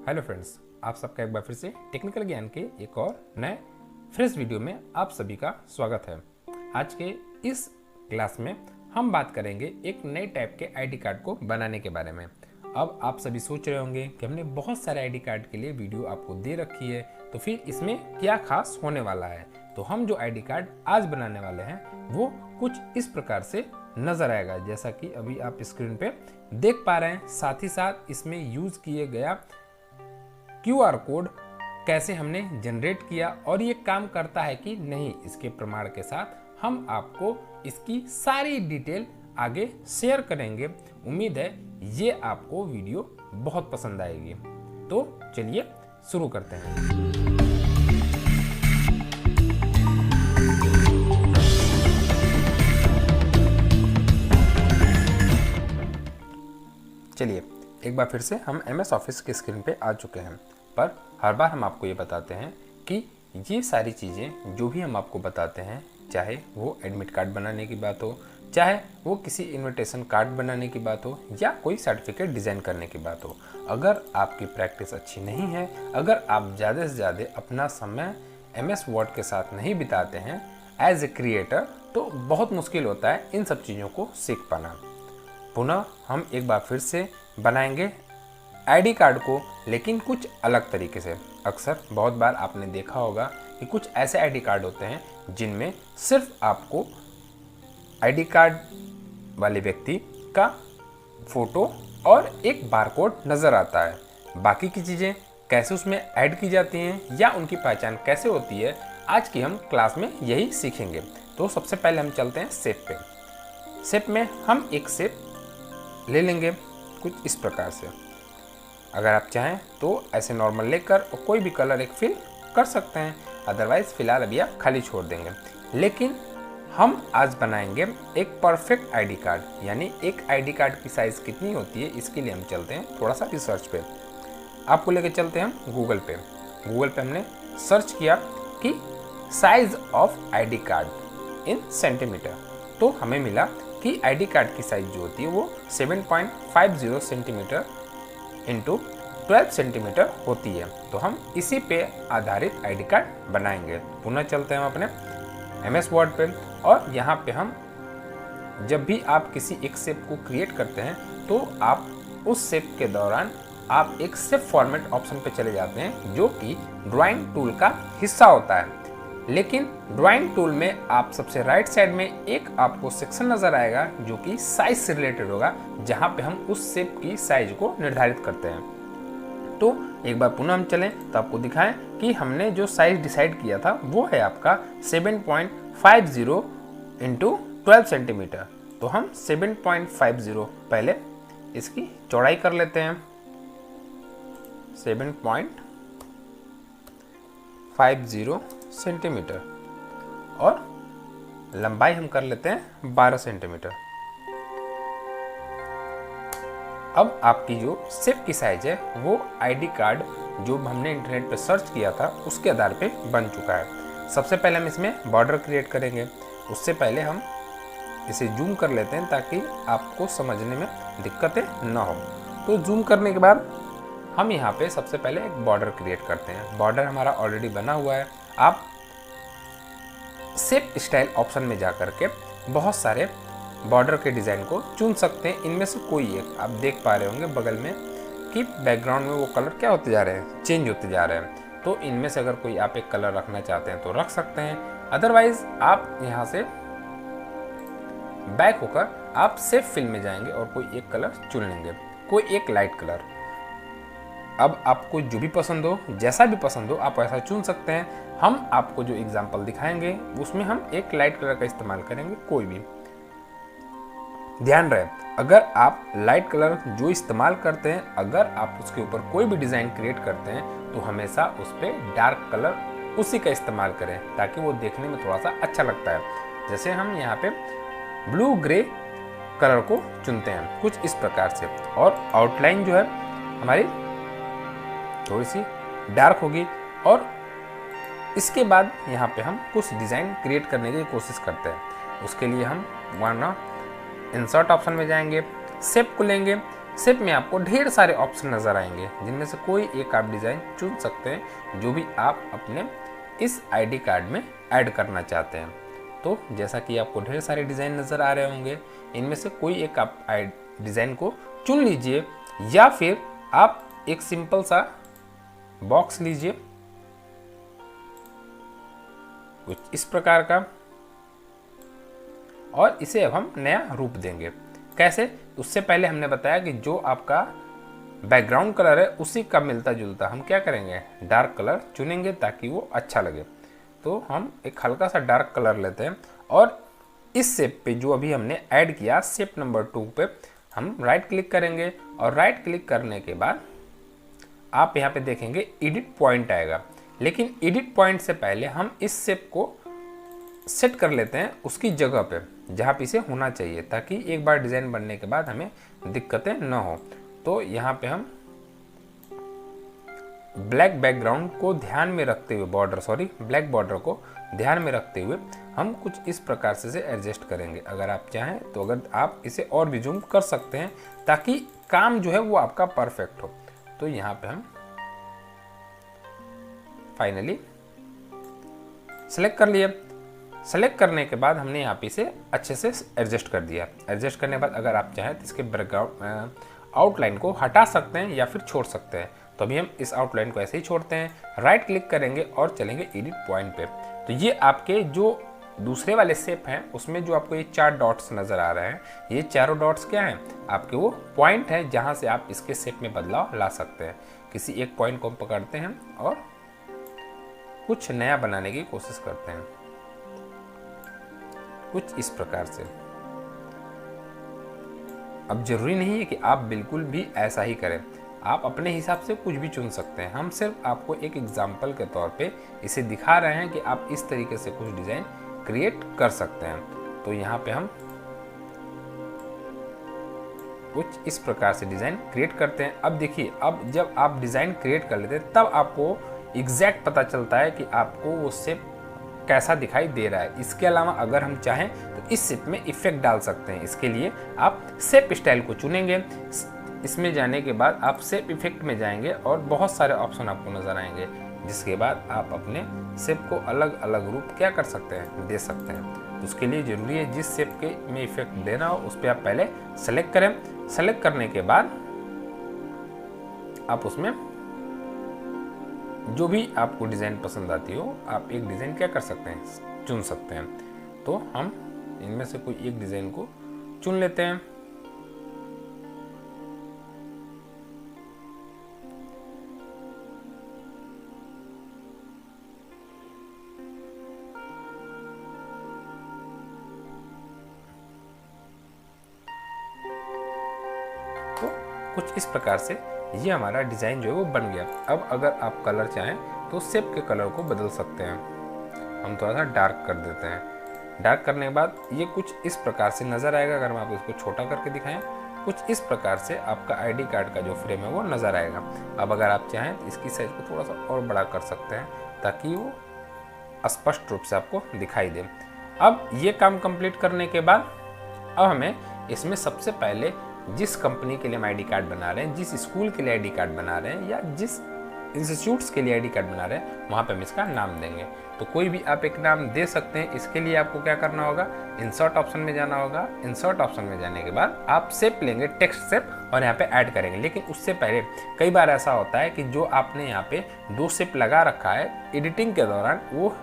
Hello friends, आप सबका एक बार फिर से टेक्निकल ज्ञान के एक और नए फ्रेश वीडियो में आप सभी का स्वागत है। आज के इस क्लास में हम बात करेंगे एक नए टाइप के आईडी कार्ड को बनाने के बारे में। अब आप सभी सोच रहे होंगे कि हमने बहुत सारे आईडी कार्ड के लिए वीडियो आपको दे रखी है, तो फिर इसमें क्या खास होने वाला है। तो हम जो आईडी कार्ड आज बनाने वाले हैं वो कुछ इस प्रकार से नजर आएगा, जैसा कि अभी आप स्क्रीन पे देख पा रहे हैं। साथ ही साथ इसमें यूज किए गया QR कोड कैसे हमने जनरेट किया और ये काम करता है कि नहीं, इसके प्रमाण के साथ हम आपको इसकी सारी डिटेल आगे शेयर करेंगे। उम्मीद है ये आपको वीडियो बहुत पसंद आएगी। तो चलिए शुरू करते हैं। चलिए एक बार फिर से हम MS ऑफिस की स्क्रीन पे आ चुके हैं, पर हर बार हम आपको ये बताते हैं कि ये सारी चीज़ें जो भी हम आपको बताते हैं, चाहे वो एडमिट कार्ड बनाने की बात हो, चाहे वो किसी इनविटेशन कार्ड बनाने की बात हो, या कोई सर्टिफिकेट डिज़ाइन करने की बात हो, अगर आपकी प्रैक्टिस अच्छी नहीं है, अगर आप ज़्यादा से ज़्यादा अपना समय MS वर्ड के साथ नहीं बिताते हैं एज ए क्रिएटर, तो बहुत मुश्किल होता है इन सब चीज़ों को सीख पाना। पुनः हम एक बार फिर से बनाएंगे आईडी कार्ड को, लेकिन कुछ अलग तरीके से। अक्सर बहुत बार आपने देखा होगा कि कुछ ऐसे आईडी कार्ड होते हैं जिनमें सिर्फ आपको आईडी कार्ड वाले व्यक्ति का फोटो और एक बारकोड नज़र आता है। बाकी की चीज़ें कैसे उसमें ऐड की जाती हैं या उनकी पहचान कैसे होती है, आज की हम क्लास में यही सीखेंगे। तो सबसे पहले हम चलते हैं शेप पे। शेप में हम एक शेप ले लेंगे कुछ इस प्रकार से। अगर आप चाहें तो ऐसे नॉर्मल लेकर और कोई भी कलर एक फिल कर सकते हैं, अदरवाइज फिलहाल अभी आप खाली छोड़ देंगे। लेकिन हम आज बनाएंगे एक परफेक्ट आईडी कार्ड, यानी एक आईडी कार्ड की साइज़ कितनी होती है, इसके लिए हम चलते हैं थोड़ा सा रिसर्च पे। आपको लेके चलते हैं हम गूगल पे। गूगल पे हमने सर्च किया कि size of ID card in centimetre, तो हमें मिला कि आईडी कार्ड की साइज जो होती है वो 7.50 सेंटीमीटर इंटू 12 सेंटीमीटर होती है। तो हम इसी पे आधारित आईडी कार्ड बनाएंगे। पुनः चलते हैं हम अपने MS वर्ड पे, और यहाँ पे हम जब भी आप किसी एक शेप को क्रिएट करते हैं तो आप उस शेप के दौरान आप एक शेप फॉर्मेट ऑप्शन पे चले जाते हैं, जो कि ड्राइंग टूल का हिस्सा होता है। लेकिन ड्राइंग टूल में आप सबसे राइट साइड में एक आपको सेक्शन नज़र आएगा जो कि साइज से रिलेटेड होगा, जहाँ पे हम उस शेप की साइज को निर्धारित करते हैं। तो एक बार पुनः हम चलें तो आपको दिखाएं कि हमने जो साइज डिसाइड किया था वो है आपका 7.50 इंटू 12 सेंटीमीटर। तो हम 7.50 पहले इसकी चौड़ाई कर लेते हैं, 7.50 सेंटीमीटर, और लंबाई हम कर लेते हैं 12 सेंटीमीटर। अब आपकी जो शेप की साइज है वो आईडी कार्ड जो हमने इंटरनेट पे सर्च किया था उसके आधार पे बन चुका है। सबसे पहले हम इसमें बॉर्डर क्रिएट करेंगे। उससे पहले हम इसे जूम कर लेते हैं ताकि आपको समझने में दिक्कतें ना हो। तो जूम करने के बाद हम यहाँ पे सबसे पहले एक बॉर्डर क्रिएट करते हैं। बॉर्डर हमारा ऑलरेडी बना हुआ है। आप शेप स्टाइल ऑप्शन में जा करके बहुत सारे बॉर्डर के डिज़ाइन को चुन सकते हैं। इनमें से कोई एक आप देख पा रहे होंगे बगल में कि बैकग्राउंड में वो कलर क्या होते जा रहे हैं, चेंज होते जा रहे हैं। तो इनमें से अगर कोई आप एक कलर रखना चाहते हैं तो रख सकते हैं, अदरवाइज आप यहाँ से बैक होकर आप शेप फिल में जाएंगे और कोई एक कलर चुन लेंगे, कोई एक लाइट कलर। अब आपको जो भी पसंद हो, जैसा भी पसंद हो, आप ऐसा चुन सकते हैं। हम आपको जो एग्जांपल दिखाएंगे उसमें हम एक लाइट कलर का इस्तेमाल करेंगे, कोई भी। ध्यान रहे, अगर आप लाइट कलर जो इस्तेमाल करते हैं, अगर आप उसके ऊपर कोई भी डिज़ाइन क्रिएट करते हैं तो हमेशा उस पर डार्क कलर उसी का इस्तेमाल करें, ताकि वो देखने में थोड़ा सा अच्छा लगता है। जैसे हम यहाँ पे ब्लू ग्रे कलर को चुनते हैं कुछ इस प्रकार से, और आउटलाइन जो है हमारी थोड़ी सी डार्क होगी। और इसके बाद यहाँ पे हम कुछ डिज़ाइन क्रिएट करने की कोशिश करते हैं। उसके लिए हम वरना इंसर्ट ऑप्शन में जाएंगे, शेप को लेंगे, शेप में आपको ढेर सारे ऑप्शन नज़र आएंगे, जिनमें से कोई एक आप डिज़ाइन चुन सकते हैं जो भी आप अपने इस आईडी कार्ड में ऐड करना चाहते हैं। तो जैसा कि आपको ढेर सारे डिज़ाइन नज़र आ रहे होंगे, इनमें से कोई एक आप डिज़ाइन को चुन लीजिए, या फिर आप एक सिंपल सा बॉक्स लीजिए कुछ इस प्रकार का, और इसे अब हम नया रूप देंगे। कैसे? उससे पहले हमने बताया कि जो आपका बैकग्राउंड कलर है उसी का मिलता जुलता हम क्या करेंगे, डार्क कलर चुनेंगे ताकि वो अच्छा लगे। तो हम एक हल्का सा डार्क कलर लेते हैं और इस शेप पे जो अभी हमने ऐड किया शेप नंबर 2 पे हम राइट क्लिक करेंगे, और राइट क्लिक करने के बाद आप यहाँ पे देखेंगे एडिट पॉइंट आएगा। लेकिन एडिट पॉइंट से पहले हम इस शेप को सेट कर लेते हैं उसकी जगह पे जहाँ पे इसे होना चाहिए, ताकि एक बार डिज़ाइन बनने के बाद हमें दिक्कतें न हो। तो यहाँ पे हम ब्लैक बैकग्राउंड को ध्यान में रखते हुए ब्लैक बॉर्डर को ध्यान में रखते हुए हम कुछ इस प्रकार से इसे एडजस्ट करेंगे। अगर आप चाहें तो अगर आप इसे और भी जूम कर सकते हैं ताकि काम जो है वो आपका परफेक्ट हो। तो यहाँ पे हम फाइनली सेलेक्ट कर लिए। सेलेक्ट करने के बाद हमने यहाँ पे इसे अच्छे से एडजस्ट कर दिया। एडजस्ट करने के बाद अगर आप चाहें तो इसके बैकग्राउंड आउटलाइन को हटा सकते हैं या फिर छोड़ सकते हैं। तो अभी हम इस आउटलाइन को ऐसे ही छोड़ते हैं, राइट क्लिक करेंगे और चलेंगे एडिट पॉइंट पे। तो ये आपके जो दूसरे वाले शेप हैं उसमें जो आपको ये 4 डॉट्स नज़र आ रहे हैं, ये चारों डॉट्स क्या हैं, आपके वो पॉइंट है जहाँ से आप इसके शेप में बदलाव ला सकते हैं। किसी एक पॉइंट को हम पकड़ते हैं और कुछ नया बनाने की कोशिश करते हैं, कुछ इस प्रकार से। अब जरूरी नहीं है कि आप बिल्कुल भी ऐसा ही करें, आप अपने हिसाब से कुछ भी चुन सकते हैं। हम सिर्फ आपको एक एग्जाम्पल के तौर पे इसे दिखा रहे हैं कि आप इस तरीके से कुछ डिज़ाइन क्रिएट कर सकते हैं। तो यहाँ पे हम कुछ इस प्रकार से डिज़ाइन क्रिएट करते हैं। अब देखिए, अब जब आप डिज़ाइन क्रिएट कर लेते हैं तब आपको एग्जैक्ट पता चलता है कि आपको वो शेप कैसा दिखाई दे रहा है। इसके अलावा अगर हम चाहें तो इस शेप में इफेक्ट डाल सकते हैं। इसके लिए आप शेप स्टाइल को चुनेंगे, इसमें जाने के बाद आप शेप इफेक्ट में जाएंगे और बहुत सारे ऑप्शन आपको नज़र आएंगे, जिसके बाद आप अपने शेप को अलग अलग रूप क्या कर सकते हैं, दे सकते हैं। तो उसके लिए ज़रूरी है जिस शेप के में इफेक्ट देना हो उस पर आप पहले सेलेक्ट करें। सेलेक्ट करने के बाद आप उसमें जो भी आपको डिज़ाइन पसंद आती हो आप एक डिज़ाइन क्या कर सकते हैं, चुन सकते हैं। तो हम इनमें से कोई एक डिज़ाइन को चुन लेते हैं। तो कुछ इस प्रकार से ये हमारा डिज़ाइन जो है वो बन गया। अब अगर आप कलर चाहें तो शेप के कलर को बदल सकते हैं। हम थोड़ा सा डार्क कर देते हैं। डार्क करने के बाद ये कुछ इस प्रकार से नज़र आएगा। अगर मैं आपको इसको छोटा करके दिखाएं, कुछ इस प्रकार से आपका आईडी कार्ड का जो फ्रेम है वो नज़र आएगा। अब अगर आप चाहें तो इसकी साइज़ को थोड़ा सा और बड़ा कर सकते हैं ताकि वो स्पष्ट रूप से आपको दिखाई दे। अब ये काम कंप्लीट करने के बाद अब हमें इसमें सबसे पहले जिस कंपनी के लिए हम आईडी कार्ड बना रहे हैं, जिस स्कूल के लिए आईडी कार्ड बना रहे हैं या जिस इंस्टीट्यूट्स के लिए आईडी कार्ड बना रहे हैं वहाँ पे हम इसका नाम देंगे। तो कोई भी आप एक नाम दे सकते हैं। इसके लिए आपको क्या करना होगा, इंसर्ट ऑप्शन में जाना होगा। इंसर्ट ऑप्शन में जाने के बाद आप शेप लेंगे, टेक्स्ट शेप, और यहाँ पे ऐड करेंगे। लेकिन उससे पहले कई बार ऐसा होता है कि जो आपने यहाँ पे 2 शेप लगा रखा है, एडिटिंग के दौरान वो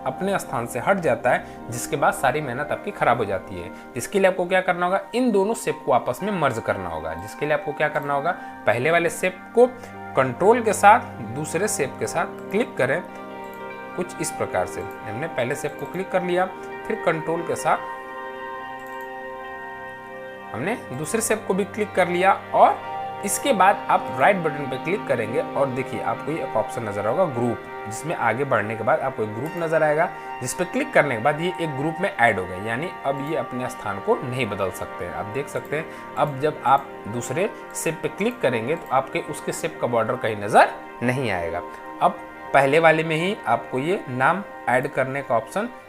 अपने स्थान से हट जाता है, जिसके बाद सारी मेहनत आपकी खराब हो जाती है। इसके लिए आपको क्या करना होगा, इन दोनों शेप को आपस में मर्ज करना होगा। जिसके लिए आपको क्या करना होगा, पहले वाले शेप को कंट्रोल के साथ दूसरे शेप के साथ क्लिक करें। कुछ इस प्रकार से हमने पहले शेप को क्लिक कर लिया, फिर कंट्रोल के साथ हमने दूसरे शेप को भी क्लिक कर लिया, और इसके बाद आप राइट बटन पे क्लिक करेंगे और देखिए आपको ये एक ऑप्शन नजर होगा ग्रुप, जिसमें आगे बढ़ने के बाद आपको एक ग्रुप नजर आएगा, जिस पे क्लिक करने के बाद ये एक ग्रुप में ऐड हो गए। यानी अब ये अपने स्थान को नहीं बदल सकते हैं। आप देख सकते हैं अब जब आप दूसरे शेप पे क्लिक करेंगे तो आपके उसके शेप का बॉर्डर कहीं नजर नहीं आएगा। अब पहले वाले में ही आपको ये नाम ऐड करने का ऑप्शन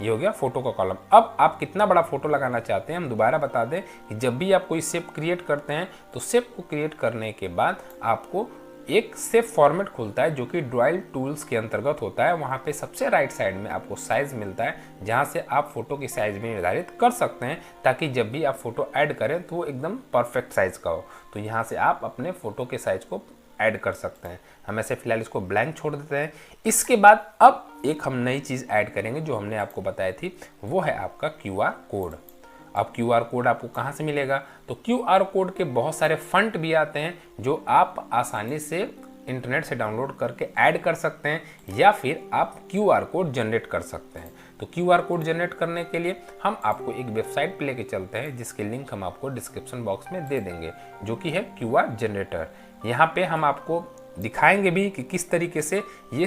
ये हो गया फोटो का कॉलम। अब आप कितना बड़ा फोटो लगाना चाहते हैं हम दोबारा बता दें कि जब भी आप कोई शेप क्रिएट करते हैं तो शेप को क्रिएट करने के बाद आपको एक शेप फॉर्मेट खुलता है जो कि ड्राइव टूल्स के अंतर्गत होता है। वहाँ पे सबसे राइट साइड में आपको साइज मिलता है जहाँ से आप फोटो की साइज भी निर्धारित कर सकते हैं ताकि जब भी आप फोटो ऐड करें तो वो एकदम परफेक्ट साइज का हो। तो यहाँ से आप अपने फोटो के साइज को ऐड कर सकते हैं। हम ऐसे फिलहाल इसको ब्लैंक छोड़ देते हैं। इसके बाद अब एक हम नई चीज़ ऐड करेंगे जो हमने आपको बताई थी, वो है आपका QR कोड। अब QR कोड आपको कहाँ से मिलेगा? तो QR कोड के बहुत सारे फंट भी आते हैं जो आप आसानी से इंटरनेट से डाउनलोड करके ऐड कर सकते हैं या फिर आप QR कोड जनरेट कर सकते हैं। तो QR कोड जनरेट करने के लिए हम आपको एक वेबसाइट पे लेके चलते हैं जिसके लिंक हम आपको डिस्क्रिप्शन बॉक्स में दे देंगे, जो कि है QR जनरेटर। यहाँ पे हम आपको दिखाएंगे भी कि किस तरीके से ये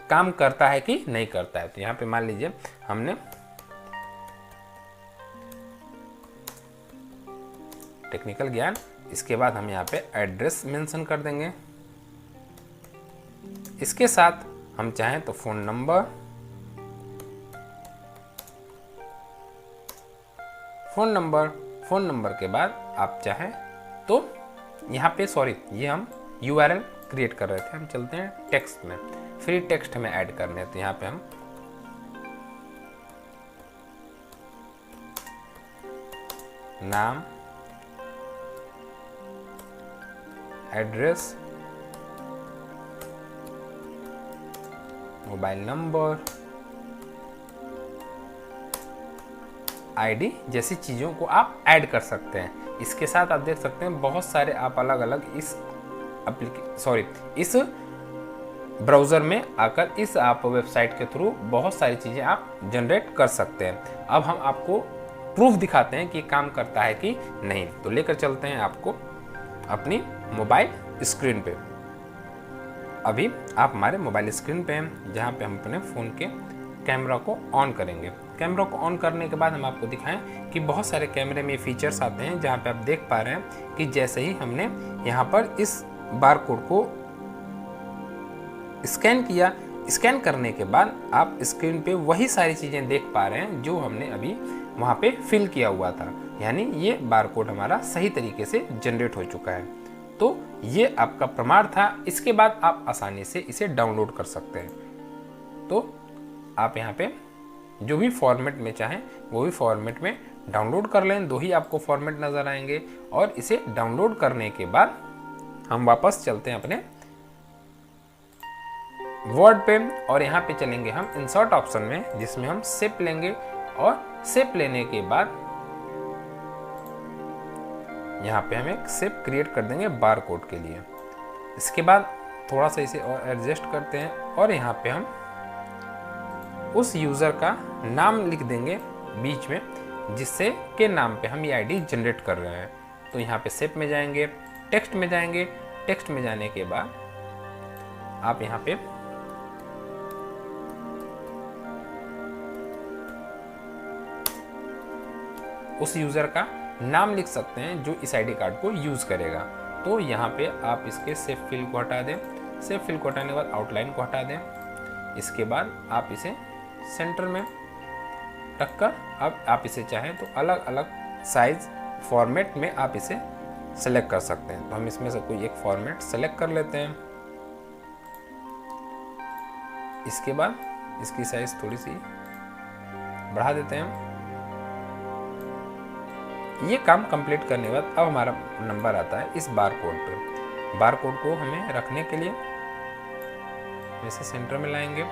काम करता है कि नहीं करता है। तो यहाँ पे मान लीजिए हमने टेक्निकल ज्ञान, इसके बाद हम यहाँ पे एड्रेस मेंशन कर देंगे। इसके साथ हम चाहें तो फ़ोन नंबर के बाद आप चाहें तो यहाँ पे ये हम URL क्रिएट कर रहे थे, हम चलते हैं टेक्स्ट में, फ्री टेक्स्ट में ऐड करने। तो यहाँ पे हम नाम, एड्रेस, मोबाइल नंबर, आईडी जैसी चीज़ों को आप ऐड कर सकते हैं। इसके साथ आप देख सकते हैं बहुत सारे आप अलग अलग इस ब्राउज़र में आकर इस आप वेबसाइट के थ्रू बहुत सारी चीज़ें आप जनरेट कर सकते हैं। अब हम आपको प्रूफ दिखाते हैं कि काम करता है कि नहीं। तो लेकर चलते हैं आपको अपनी मोबाइल स्क्रीन पे। अभी आप हमारे मोबाइल स्क्रीन पे हैं जहाँ पे हम अपने फ़ोन के कैमरा को ऑन करेंगे। कैमरा को ऑन करने के बाद हम आपको दिखाएं कि बहुत सारे कैमरे में फीचर्स आते हैं जहाँ पे आप देख पा रहे हैं कि जैसे ही हमने यहाँ पर इस बार कोड को स्कैन किया, स्कैन करने के बाद आप स्क्रीन पे वही सारी चीज़ें देख पा रहे हैं जो हमने अभी वहाँ पे फिल किया हुआ था। यानी ये बार कोड हमारा सही तरीके से जनरेट हो चुका है। तो ये आपका प्रमाण था। इसके बाद आप आसानी से इसे डाउनलोड कर सकते हैं। तो आप यहाँ पे जो भी फॉर्मेट में चाहें वो भी फॉर्मेट में डाउनलोड कर लें। दो ही आपको फॉर्मेट नज़र आएंगे। और इसे डाउनलोड करने के बाद हम वापस चलते हैं अपने वर्ड पे और यहाँ पे चलेंगे हम इंसर्ट ऑप्शन में, जिसमें हम शेप लेंगे और शेप लेने के बाद यहाँ पे हम एक शेप क्रिएट कर देंगे बार कोड के लिए। इसके बाद थोड़ा सा इसे और एडजस्ट करते हैं और यहाँ पे हम उस यूज़र का नाम लिख देंगे बीच में, जिससे के नाम पे हम ये आईडी जनरेट कर रहे हैं। तो यहाँ पे शेप में जाएंगे, टेक्स्ट में जाएंगे। टेक्स्ट में जाने के बाद आप यहाँ पे उस यूज़र का नाम लिख सकते हैं जो इस आईडी कार्ड को यूज़ करेगा। तो यहाँ पे आप इसके सेव फिल को हटा दें। सेव फिल को हटाने के बाद आउटलाइन को हटा दें। इसके बाद आप इसे सेंटर में रखकर अब आप इसे चाहें तो अलग अलग साइज फॉर्मेट में आप इसे सेलेक्ट कर सकते हैं। तो हम इसमें से कोई एक फॉर्मेट सेलेक्ट कर लेते हैं। इसके बाद इसकी साइज थोड़ी सी बढ़ा देते हैं। ये काम कंप्लीट करने के बाद अब हमारा नंबर आता है इस बार कोड पे। बार कोड को हमें रखने के लिए इसे सेंटर में लाएंगे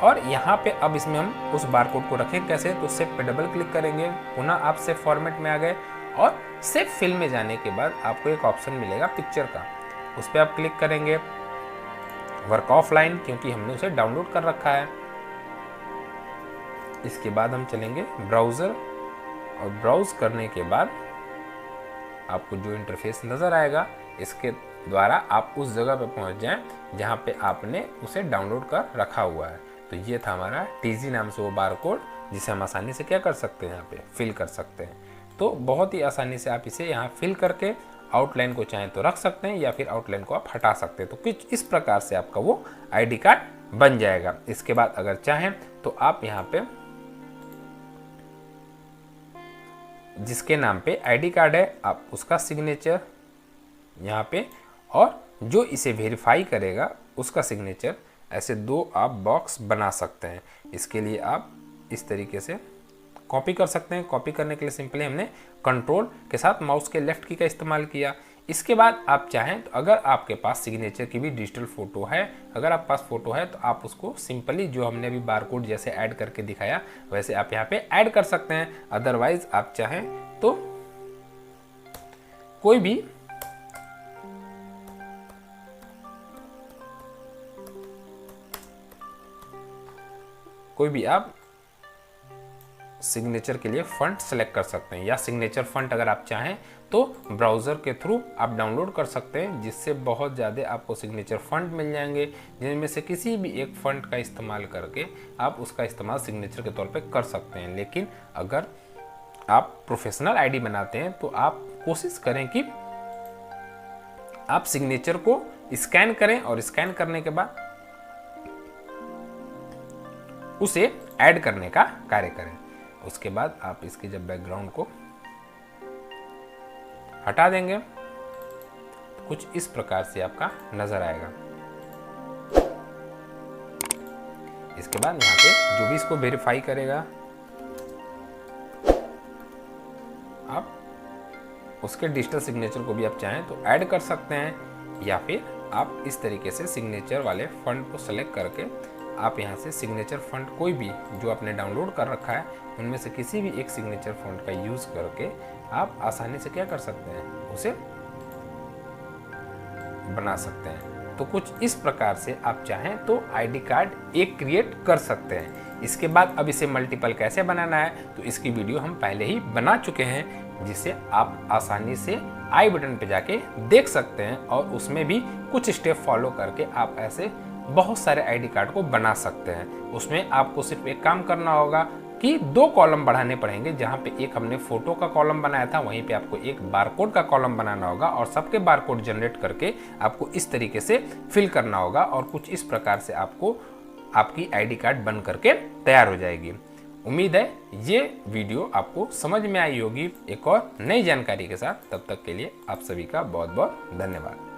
और यहाँ पे अब इसमें हम उस बार कोड को रखें कैसे, तो सेव पे डबल क्लिक करेंगे। पुनः आप सेव फॉर्मेट में आ गए और सेव फिल में जाने के बाद आपको एक ऑप्शन मिलेगा पिक्चर का, उस पर आप क्लिक करेंगे। वर्क ऑफलाइन क्योंकि हमने उसे डाउनलोड कर रखा है। इसके बाद हम चलेंगे ब्राउज़र और ब्राउज करने के बाद आपको जो इंटरफेस नज़र आएगा इसके द्वारा आप उस जगह पे पहुंच जाएं जहां पे आपने उसे डाउनलोड कर रखा हुआ है। तो ये था हमारा टीजी नाम से वो बार कोड, जिसे हम आसानी से क्या कर सकते हैं, यहाँ पे फिल कर सकते हैं। तो बहुत ही आसानी से आप इसे यहाँ फिल करके आउटलाइन को चाहें तो रख सकते हैं या फिर आउटलाइन को आप हटा सकते हैं। तो कुछ इस प्रकार से आपका वो आईडी कार्ड बन जाएगा। इसके बाद अगर चाहें तो आप यहाँ पे जिसके नाम पे आईडी कार्ड है आप उसका सिग्नेचर यहाँ पे, और जो इसे वेरीफाई करेगा उसका सिग्नेचर, ऐसे 2 आप बॉक्स बना सकते हैं। इसके लिए आप इस तरीके से कॉपी कर सकते हैं। कॉपी करने के लिए सिंपली हमने कंट्रोल के साथ माउस के लेफ्ट की का इस्तेमाल किया। इसके बाद आप चाहें तो अगर आपके पास सिग्नेचर की भी डिजिटल फोटो है, अगर आपके पास फोटो है तो आप उसको सिंपली जो हमने अभी बारकोड जैसे ऐड करके दिखाया वैसे आप यहाँ पे ऐड कर सकते हैं। अदरवाइज आप चाहें तो कोई भी आप सिग्नेचर के लिए फॉन्ट सेलेक्ट कर सकते हैं, या सिग्नेचर फॉन्ट अगर आप चाहें तो ब्राउज़र के थ्रू आप डाउनलोड कर सकते हैं, जिससे बहुत ज़्यादा आपको सिग्नेचर फॉन्ट मिल जाएंगे, जिनमें से किसी भी एक फॉन्ट का इस्तेमाल करके आप उसका इस्तेमाल सिग्नेचर के तौर पे कर सकते हैं। लेकिन अगर आप प्रोफेशनल आईडी बनाते हैं तो आप कोशिश करें कि आप सिग्नेचर को स्कैन करें और स्कैन करने के बाद उसे ऐड करने का कार्य करें। उसके बाद आप इसके जब बैकग्राउंड को हटा देंगे तो कुछ इस प्रकार से आपका नजर आएगा। इसके बाद यहाँ पे जो भी इसको वेरीफाई करेगा आप उसके डिजिटल सिग्नेचर को भी आप चाहें तो ऐड कर सकते हैं, या फिर आप इस तरीके से सिग्नेचर वाले फॉन्ट को सेलेक्ट करके आप यहाँ से सिग्नेचर फॉन्ट कोई भी जो आपने डाउनलोड कर रखा है उनमें से किसी भी एक सिग्नेचर फॉन्ट का यूज़ करके आप आसानी से क्या कर सकते हैं, उसे बना सकते हैं। तो कुछ इस प्रकार से आप चाहें तो आईडी कार्ड एक क्रिएट कर सकते हैं। इसके बाद अब इसे मल्टीपल कैसे बनाना है तो इसकी वीडियो हम पहले ही बना चुके हैं, जिसे आप आसानी से आई बटन पे जाके देख सकते हैं, और उसमें भी कुछ स्टेप फॉलो करके आप ऐसे बहुत सारे आईडी कार्ड को बना सकते हैं। उसमें आपको सिर्फ एक काम करना होगा कि 2 कॉलम बढ़ाने पड़ेंगे। जहाँ पे एक हमने फोटो का कॉलम बनाया था वहीं पे आपको एक बारकोड का कॉलम बनाना होगा, और सबके बारकोड जनरेट करके आपको इस तरीके से फिल करना होगा, और कुछ इस प्रकार से आपको आपकी आईडी कार्ड बन करके तैयार हो जाएगी। उम्मीद है ये वीडियो आपको समझ में आई होगी एक और नई जानकारी के साथ। तब तक के लिए आप सभी का बहुत बहुत धन्यवाद।